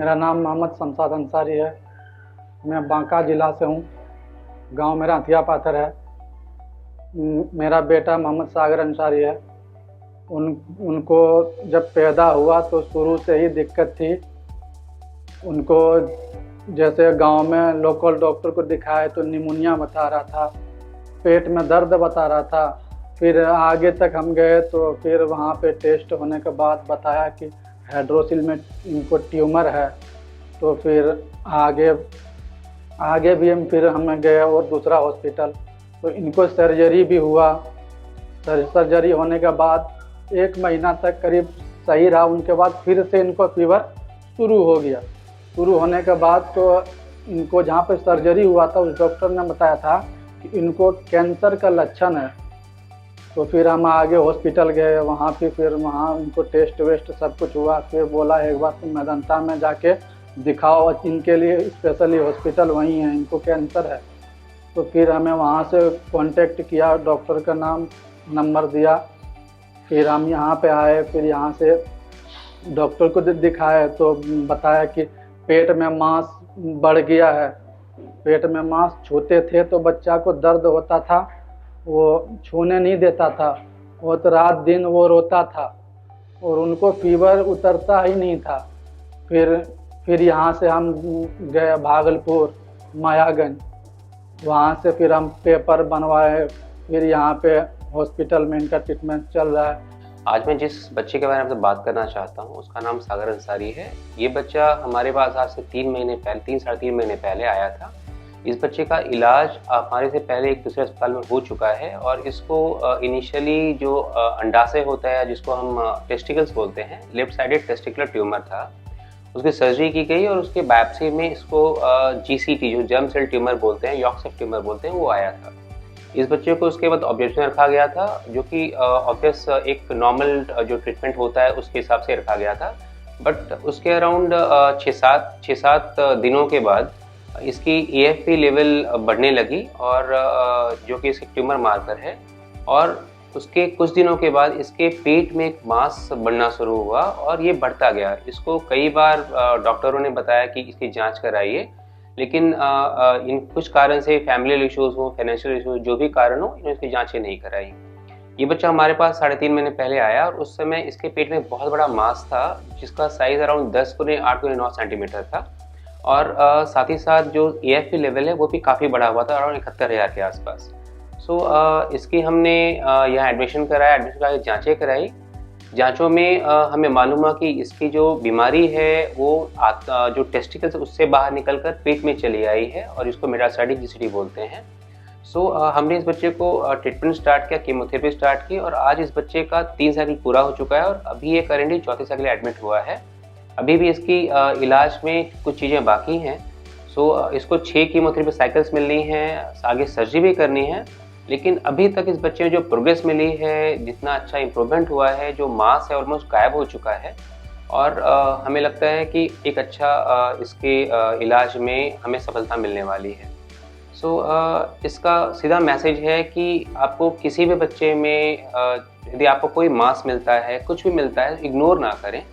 मेरा नाम मोहम्मद शमशाद अंसारी है। मैं बांका ज़िला से हूँ। गांव मेरा हथिया पाथर है। मेरा बेटा मोहम्मद सागर अंसारी है। उनको जब पैदा हुआ तो शुरू से ही दिक्कत थी। उनको जैसे गांव में लोकल डॉक्टर को दिखाए तो निमोनिया बता रहा था, पेट में दर्द बता रहा था। फिर आगे तक हम गए तो फिर वहाँ पे टेस्ट होने के बाद बताया कि हाइड्रोसिल में इनको ट्यूमर है। तो फिर आगे भी हम गए और दूसरा हॉस्पिटल, तो इनको सर्जरी भी हुआ। सर्जरी होने के बाद 1 महीना तक करीब सही रहा। उनके बाद फिर से इनको फीवर शुरू हो गया। शुरू होने के बाद तो इनको जहाँ पे सर्जरी हुआ था उस डॉक्टर ने बताया था कि इनको कैंसर का लक्षण है। तो फिर हम आगे हॉस्पिटल गए, वहाँ फिर वहाँ उनको टेस्ट वेस्ट सब कुछ हुआ। फिर बोला एक बार तुम मेदांता में जाके दिखाओ, इनके लिए स्पेशली हॉस्पिटल वहीं है, इनको कैंसर है। तो फिर हमें वहाँ से कांटेक्ट किया, डॉक्टर का नंबर दिया। फिर हम यहाँ पे आए। फिर यहाँ से डॉक्टर को दिखाए तो बताया कि पेट में मांस बढ़ गया है। पेट में मांस छूते थे तो बच्चा को दर्द होता था, वो छूने नहीं देता था। वो तो रात दिन वो रोता था और उनको फीवर उतरता ही नहीं था। फिर यहाँ से हम गए भागलपुर मायागंज। वहाँ से फिर हम पेपर बनवाए। फिर यहाँ पे हॉस्पिटल में इनका ट्रीटमेंट चल रहा है। आज मैं जिस बच्चे के बारे में आपसे बात करना चाहता हूँ उसका नाम सागर अंसारी है। ये बच्चा हमारे पास आज से 3 साढ़े 3 महीने पहले आया था। इस बच्चे का इलाज हमारे से पहले एक दूसरे अस्पताल में हो चुका है और इसको इनिशियली जो अंडाशय होता है जिसको हम टेस्टिकल्स बोलते हैं, लेफ्ट साइडेड टेस्टिकुलर ट्यूमर था, उसकी सर्जरी की गई और उसके बायोप्सी में इसको GCT जो जर्म सेल ट्यूमर बोलते हैं, यॉर्क सेल ट्यूमर बोलते हैं, वो आया था। इस बच्चे को उसके बाद ऑब्जर्वेशन रखा गया था, जो कि ऑब्वियस एक नॉर्मल जो ट्रीटमेंट होता है उसके हिसाब से रखा गया था। बट उसके अराउंड 6-7 दिनों के बाद इसकी AFP लेवल बढ़ने लगी और जो कि इसकी ट्यूमर मार्कर है। और उसके कुछ दिनों के बाद इसके पेट में एक मांस बढ़ना शुरू हुआ और ये बढ़ता गया। इसको कई बार डॉक्टरों ने बताया कि इसकी जांच कराइए, लेकिन इन कुछ कारण से फैमिली इश्यूज हो, फाइनेंशियल इश्यूज, जो भी कारण हो, इन्होंने इसकी जांचें नहीं कराई। ये बच्चा हमारे पास 3.5 महीने पहले आया और उस समय इसके पेट में बहुत बड़ा मांस था जिसका साइज अराउंड 10 × 8 × 9 सेंटीमीटर था। और साथ ही साथ जो AFP लेवल है वो भी काफ़ी बढ़ा हुआ था, अराउंड 71,000 के आसपास। सो इसकी हमने यहाँ एडमिशन कराया। एडमिशन करा के जाँचें कराई। जांचों में हमें मालूम हुआ कि इसकी जो बीमारी है वो जो टेस्टिकल से उससे बाहर निकलकर पेट में चली आई है और इसको मेटास्टैटिक GCT बोलते हैं। सो हमने इस बच्चे को ट्रीटमेंट स्टार्ट किया, कीमोथेरेपी स्टार्ट की और आज इस बच्चे का 3 साइकिल पूरा हो चुका है और अभी ये करेंटली 4थी साइकिल एडमिट हुआ है। अभी भी इसकी इलाज में कुछ चीज़ें बाकी हैं। सो इसको 6 कीमोथेरेपी साइकिल्स मिलनी है, आगे सर्जरी भी करनी है। लेकिन अभी तक इस बच्चे में जो प्रोग्रेस मिली है, जितना अच्छा इम्प्रूवमेंट हुआ है, जो मास है ऑलमोस्ट गायब हो चुका है और हमें लगता है कि एक अच्छा इसके इलाज में हमें सफलता मिलने वाली है। सो इसका सीधा मैसेज है कि आपको किसी भी बच्चे में यदि आपको कोई मास मिलता है, कुछ भी मिलता है, इग्नोर ना करें।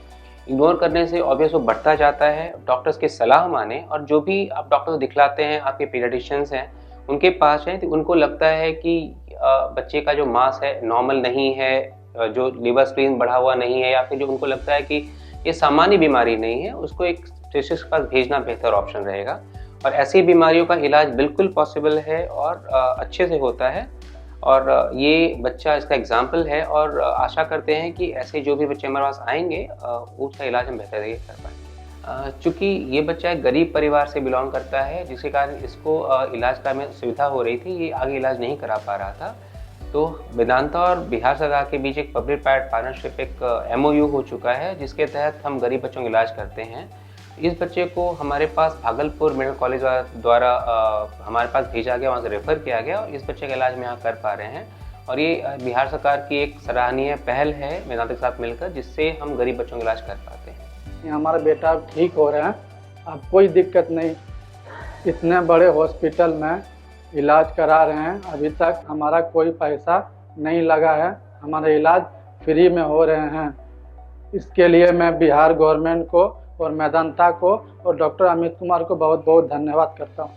इग्नोर करने से ऑब्वियस वो बढ़ता जाता है। डॉक्टर्स की सलाह माने और जो भी आप डॉक्टर को दिखलाते हैं, आपके पीडियाट्रिशियंस हैं, उनके पास जाएं तो उनको लगता है कि बच्चे का जो मास है नॉर्मल नहीं है, जो लिवर स्प्लीन बढ़ा हुआ नहीं है, या फिर जो उनको लगता है कि ये सामान्य बीमारी नहीं है, उसको एक स्पेशलिस्ट के पास भेजना बेहतर ऑप्शन रहेगा। और ऐसी बीमारियों का इलाज बिल्कुल पॉसिबल है और अच्छे से होता है और ये बच्चा इसका एग्जाम्पल है और आशा करते हैं कि ऐसे जो भी बच्चे हमारे पास आएंगे उसका इलाज हम बेहतर तरीके कर पाएंगे। चूँकि ये बच्चा एक गरीब परिवार से बिलोंग करता है, जिसके कारण इसको इलाज का में सुविधा हो रही थी, ये आगे इलाज नहीं करा पा रहा था। तो वेदांता और बिहार सरकार के बीच एक पब्लिक प्राइवेट पार्टनरशिप, एक MOU हो चुका है, जिसके तहत हम गरीब बच्चों का इलाज करते हैं। इस बच्चे को हमारे पास भागलपुर मेडिकल कॉलेज द्वारा हमारे पास भेजा गया, वहाँ से रेफ़र किया गया और इस बच्चे का इलाज हम यहाँ कर पा रहे हैं। और ये बिहार सरकार की एक सराहनीय पहल है वेदांता के साथ मिलकर, जिससे हम गरीब बच्चों का इलाज कर पाते हैं। हमारा बेटा ठीक हो रहे हैं, अब कोई दिक्कत नहीं। इतने बड़े हॉस्पिटल में इलाज करा रहे हैं, अभी तक हमारा कोई पैसा नहीं लगा है, हमारा इलाज फ्री में हो रहे हैं। इसके लिए मैं बिहार गवर्नमेंट को और मैदानता को और डॉक्टर अमित कुमार को बहुत बहुत धन्यवाद करता हूँ।